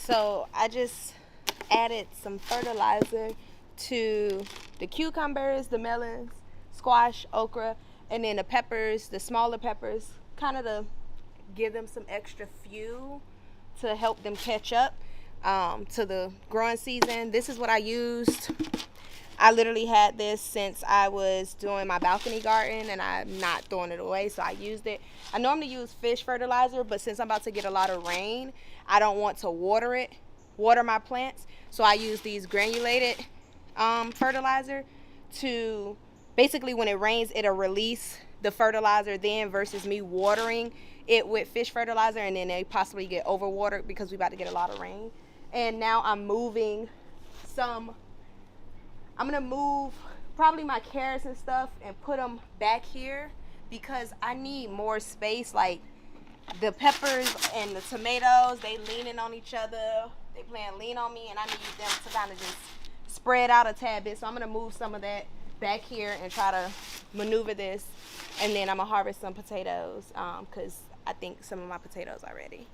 So I just added some fertilizer to the cucumbers, the melons, squash, okra, and then the peppers, the smaller peppers, kind of to give them some extra fuel to help them catch up to the growing season. This is what I used. I literally had this since I was doing my balcony garden, and I'm not throwing it away, so I used it. I normally use fish fertilizer, but since I'm about to get a lot of rain, I don't want to water my plants, so I use these granulated fertilizer to basically, when it rains, it'll release the fertilizer then, versus me watering it with fish fertilizer and then they possibly get overwatered because we're about to get a lot of rain. And now I'm gonna move probably my carrots and stuff and put them back here because I need more space. Like the peppers and the tomatoes, they leaning on each other. They playing lean on me, and I need them to kind of just spread out a tad bit. So I'm gonna move some of that back here and try to maneuver this, and then I'm gonna harvest some potatoes because I think some of my potatoes are ready.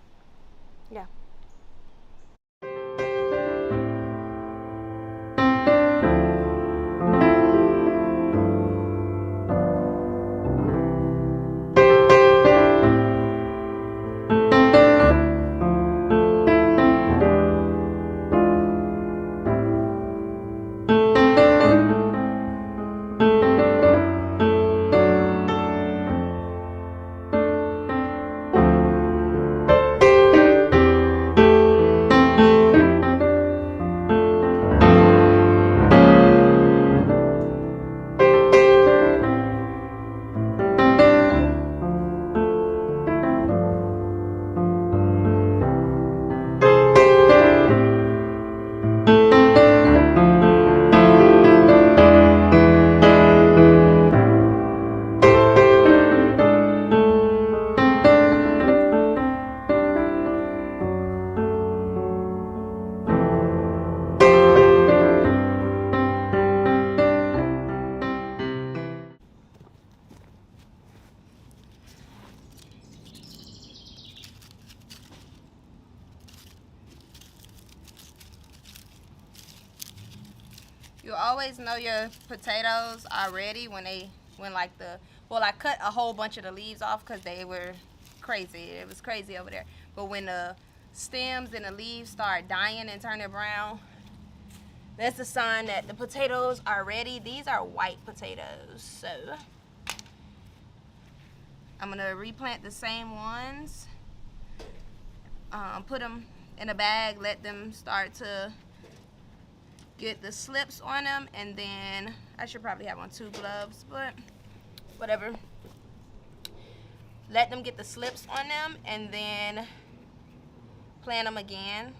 Yeah. You always know your potatoes are ready when I cut a whole bunch of the leaves off because they were crazy. It was crazy over there. But when the stems and the leaves start dying and turning brown, that's a sign that the potatoes are ready. These are white potatoes, so I'm gonna replant the same ones. Put them in a bag, let them start to get the slips on them, and then I should probably have on 2 gloves, but whatever. Let them get the slips on them and then plant them again.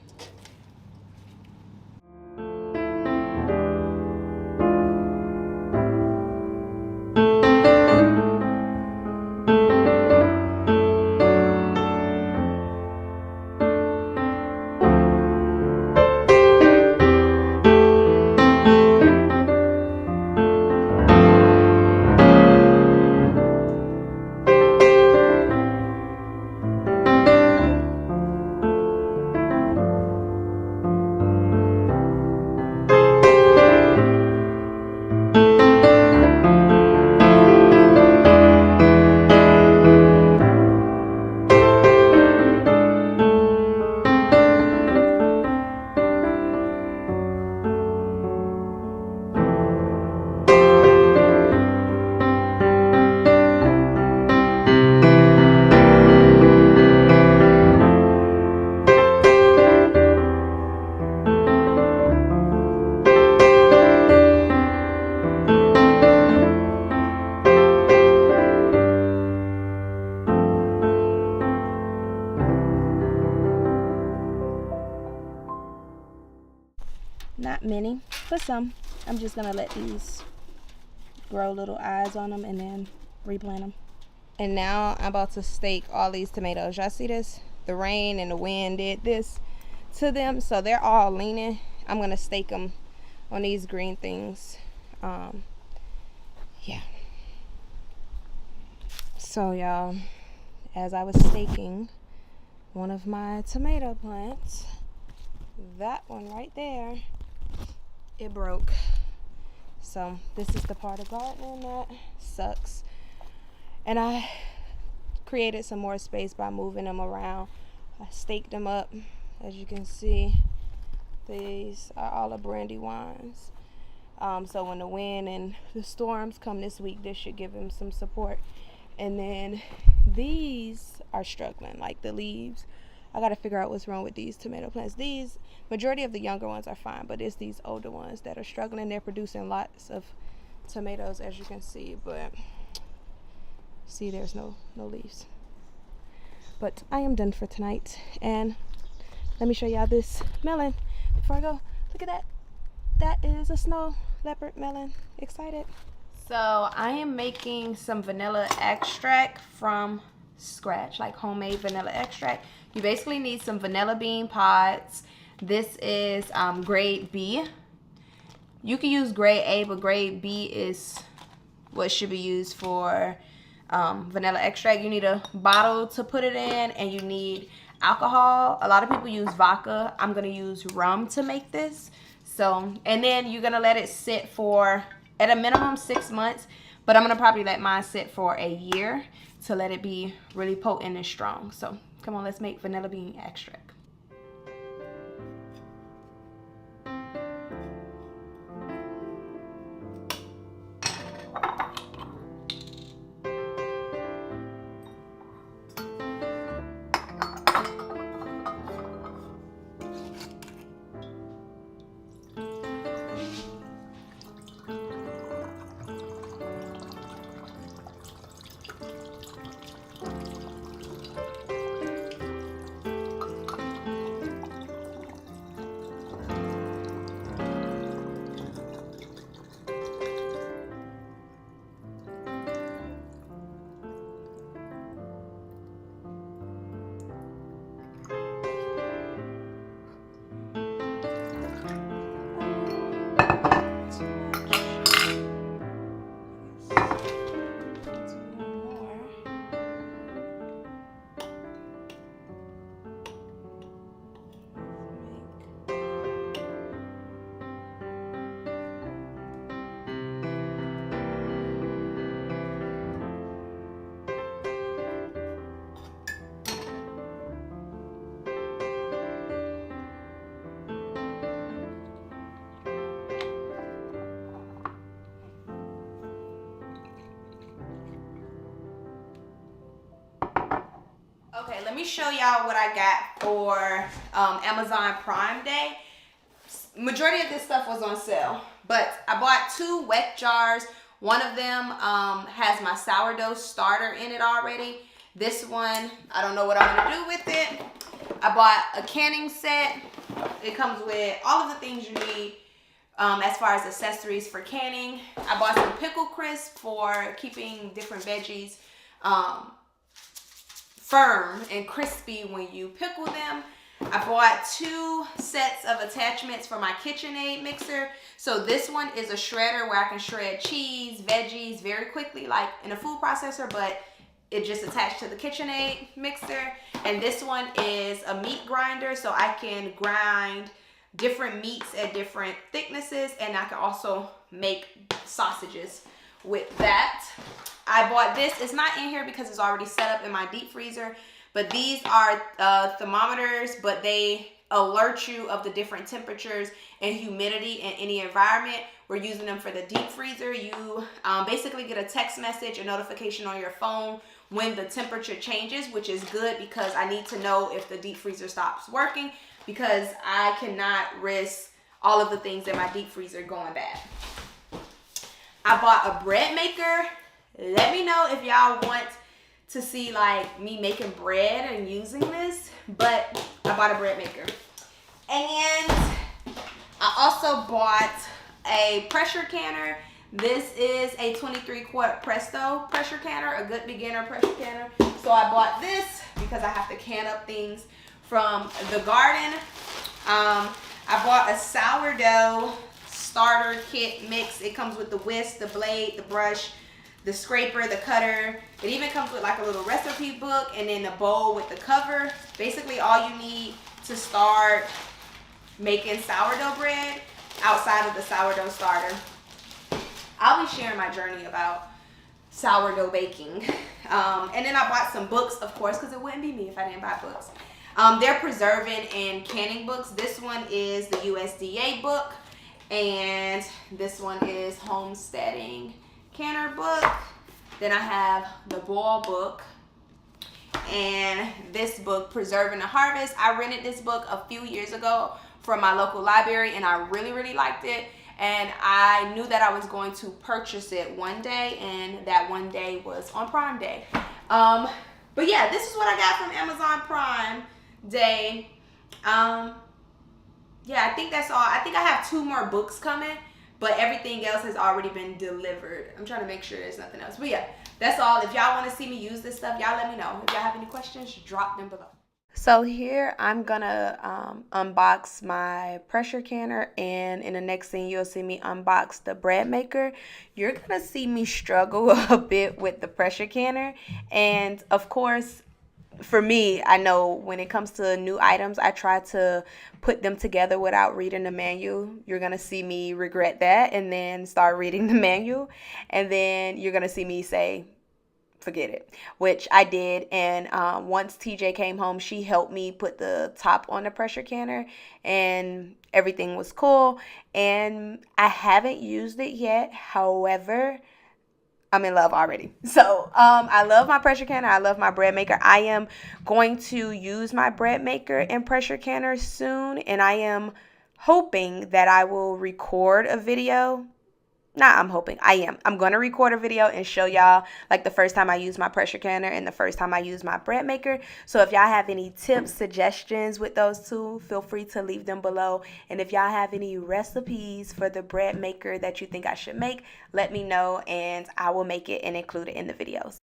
Not many, but some. I'm just gonna let these grow little eyes on them and then replant them. And now I'm about to stake all these tomatoes. Y'all see this? The rain and the wind did this to them, so they're all leaning. I'm gonna stake them on these green things. Yeah. So y'all, as I was staking one of my tomato plants, that one right there, it broke. So this is the part of gardening that sucks. And I created some more space by moving them around. I staked them up. As you can see, these are all the brandywines. So when the wind and the storms come this week, this should give them some support. And then these are struggling, like the leaves. I gotta figure out what's wrong with these tomato plants. These, majority of the younger ones are fine, but it's these older ones that are struggling. They're producing lots of tomatoes, as you can see, but see, there's no leaves. But I am done for tonight, and let me show y'all this melon before I go. Look at that. That is a snow leopard melon. Excited. So I am making some vanilla extract from scratch, like homemade vanilla extract. You basically need some vanilla bean pods. This is grade B. You can use grade A, but grade B is what should be used for vanilla extract. You need a bottle to put it in, and you need alcohol. A lot of people use vodka. I'm gonna use rum to make this. So, and then you're gonna let it sit for at a minimum 6 months, but I'm gonna probably let mine sit for a year to let it be really potent and strong. So come on, let's make vanilla bean extract. Okay, let me show y'all what I got for Amazon Prime Day. Majority of this stuff was on sale, but I bought 2 wet jars. One of them has my sourdough starter in it already. This one, I don't know what I'm gonna do with it. I bought a canning set. It comes with all of the things you need as far as accessories for canning. I bought some pickle crisp for keeping different veggies firm and crispy when you pickle them. I bought 2 sets of attachments for my KitchenAid mixer. So this one is a shredder where I can shred cheese, veggies very quickly, like in a food processor, but it just attached to the KitchenAid mixer. And this one is a meat grinder, so I can grind different meats at different thicknesses, and I can also make sausages with that. I bought this. It's not in here because it's already set up in my deep freezer, but these are thermometers, but they alert you of the different temperatures and humidity in any environment. We're using them for the deep freezer. You basically get a text message, a notification on your phone when the temperature changes, which is good because I need to know if the deep freezer stops working, because I cannot risk all of the things in my deep freezer going bad. I bought a bread maker. Let me know if y'all want to see like me making bread and using this, but I bought a bread maker. And I also bought a pressure canner. This is a 23-quart Presto pressure canner, a good beginner pressure canner. So I bought this because I have to can up things from the garden. I bought a sourdough starter kit mix. It comes with the whisk, the blade, the brush, the scraper, the cutter. It even comes with like a little recipe book and then a bowl with the cover. Basically all you need to start making sourdough bread outside of the sourdough starter. I'll be sharing my journey about sourdough baking. And then I bought some books, of course, because it wouldn't be me if I didn't buy books. They're preserving and canning books. This one is the USDA book, and this one is homesteading canner book. Then I have the ball book, and this book, Preserving the Harvest. I rented this book a few years ago from my local library, and I really liked it. And I knew that I was going to purchase it one day, and that one day was on Prime Day. But yeah, this is what I got from Amazon Prime Day. Yeah, I think that's all. I think I have 2 more books coming, but everything else has already been delivered. I'm trying to make sure there's nothing else. But yeah, that's all. If y'all want to see me use this stuff, y'all let me know. If y'all have any questions, drop them below. So here I'm gonna unbox my pressure canner, and in the next thing you'll see me unbox the bread maker. You're gonna see me struggle a bit with the pressure canner, and of course, for me, I know when it comes to new items, I try to put them together without reading the manual. You're going to see me regret that and then start reading the manual. And then you're going to see me say, forget it, which I did. And once TJ came home, she helped me put the top on the pressure canner, and everything was cool. And I haven't used it yet. However, I'm in love already. So I love my pressure canner. I love my bread maker. I am going to use my bread maker and pressure canner soon, and I am hoping that I will record a video. I'm hoping. I'm going to record a video and show y'all like the first time I use my pressure canner and the first time I use my bread maker. So if y'all have any tips, suggestions with those two, feel free to leave them below. And if y'all have any recipes for the bread maker that you think I should make, let me know and I will make it and include it in the videos.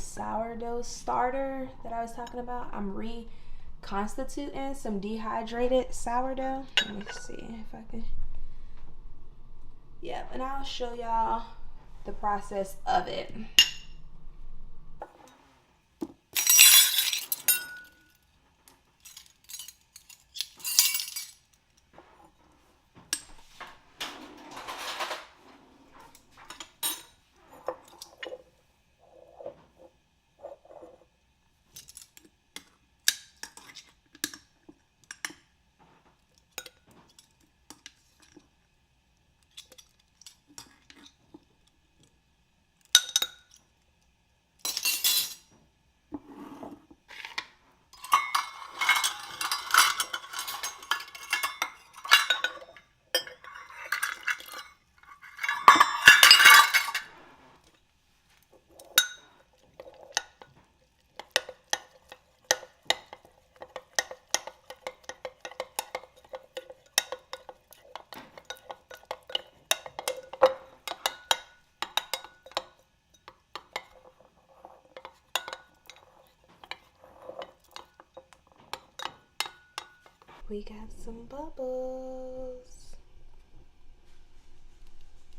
Sourdough starter that I was talking about. I'm reconstituting some dehydrated sourdough. Let me see if I can. Yeah, and I'll show y'all the process of it. We got some bubbles.